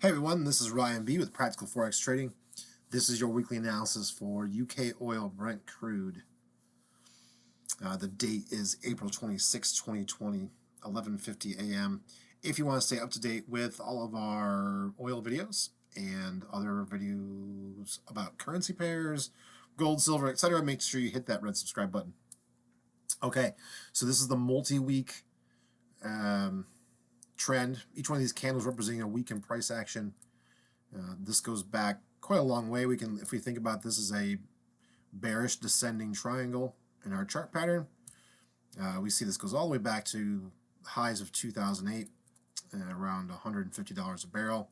Hey everyone, this is Ryan B with Practical Forex Trading. This is your weekly analysis for UKOIL Brent Crude. The date is April 26, 2020, 11:50 a.m. If you want to stay up to date with all of our oil videos and other videos about currency pairs, gold, silver, etc., make sure you hit that red subscribe button. Okay, so this is the multi-week trend. Each one of these candles representing a week in price action. This goes back quite a long way. We can, if we think about this as a bearish descending triangle in our chart pattern, we see this goes all the way back to highs of 2008, around $150 a barrel.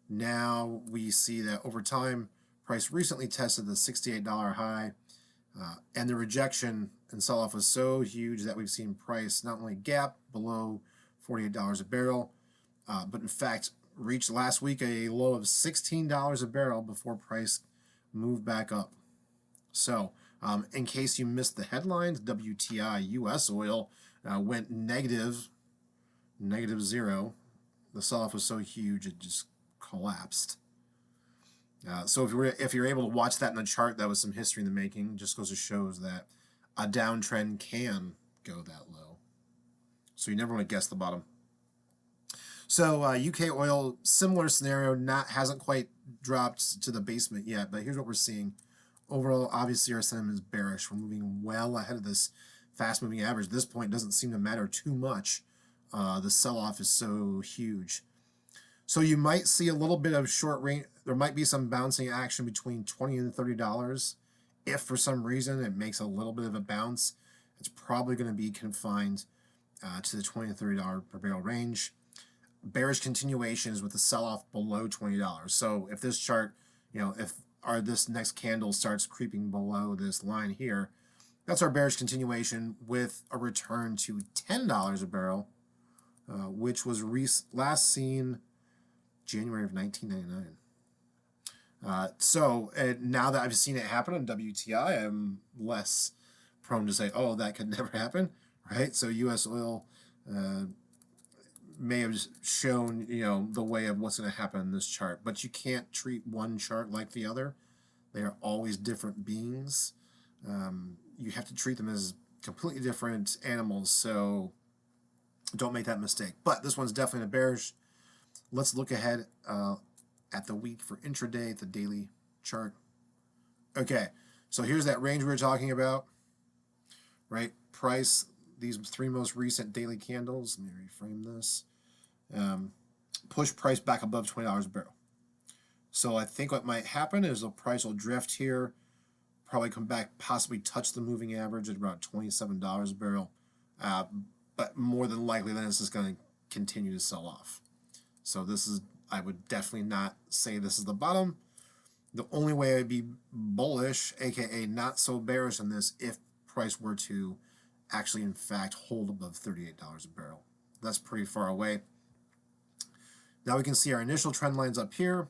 Now we see that over time, price recently tested the $68 high, and the rejection and sell-off was so huge that we've seen price not only gap below $48 a barrel, but in fact reached last week a low of $16 a barrel before price moved back up. So in case you missed the headlines, WTI US oil went negative zero. The sell-off was so huge it just collapsed. So if you're able to watch that in the chart, that was some history in the making. Just goes to shows that a downtrend can go that low. So you never want to guess the bottom. So UKOIL, similar scenario, hasn't quite dropped to the basement yet, but here's what we're seeing. Overall, obviously our sentiment is bearish. We're moving well ahead of this fast-moving average. At this point, it doesn't seem to matter too much. The sell-off is so huge. So you might see a little bit of short range. There might be some bouncing action between $20 and $30. If for some reason it makes a little bit of a bounce, it's probably going to be confined to the $20 to $30 per barrel range. Bearish continuation is with the sell-off below $20. So if this chart, if this next candle starts creeping below this line here, that's our bearish continuation with a return to $10 a barrel, which was last seen January of 1999. So now that I've seen it happen on WTI, I'm less prone to say, oh, that could never happen, right? So U.S. oil may have shown, the way of what's going to happen in this chart. But you can't treat one chart like the other. They are always different beings. You have to treat them as completely different animals, so don't make that mistake. But this one's definitely a bearish. Let's look ahead at the week for intraday, the daily chart. Okay, so here's that range we were talking about, right? Price, these three most recent daily candles, let me reframe this, push price back above $20 a barrel. So I think what might happen is the price will drift here, probably come back, possibly touch the moving average at about $27 a barrel, but more than likely then it's just going to continue to sell off. So this is, I would definitely not say this is the bottom. The only way I'd be bullish, aka not so bearish on this, if price were to actually in fact hold above $38 a barrel. That's pretty far away. Now we can see our initial trend lines up here.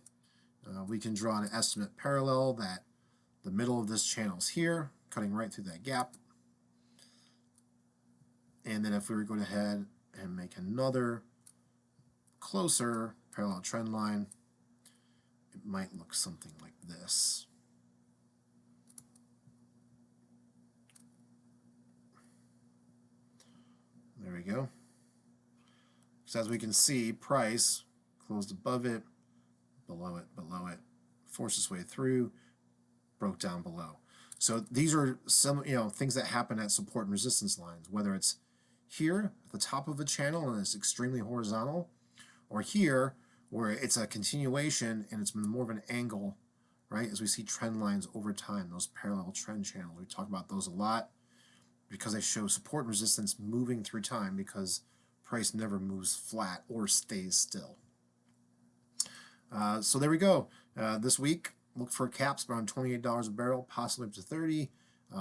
We can draw an estimate parallel that the middle of this channel is here, cutting right through that gap. And then if we were going ahead and make another closer parallel trend line, it might look something like this. There we go. So as we can see, price closed above it, below it, forced its way through, broke down below. So these are some things that happen at support and resistance lines, whether it's here at the top of a channel and it's extremely horizontal, or here where it's a continuation and it's more of an angle, right? As we see trend lines over time, those parallel trend channels, we talk about those a lot because they show support and resistance moving through time, because price never moves flat or stays still. So there we go. This week, look for caps around $28 a barrel, possibly up to $30.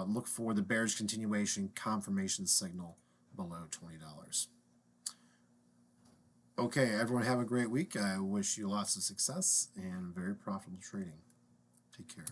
Look for the bearish continuation confirmation signal below $20. Okay, everyone have a great week. I wish you lots of success and very profitable trading. Take care.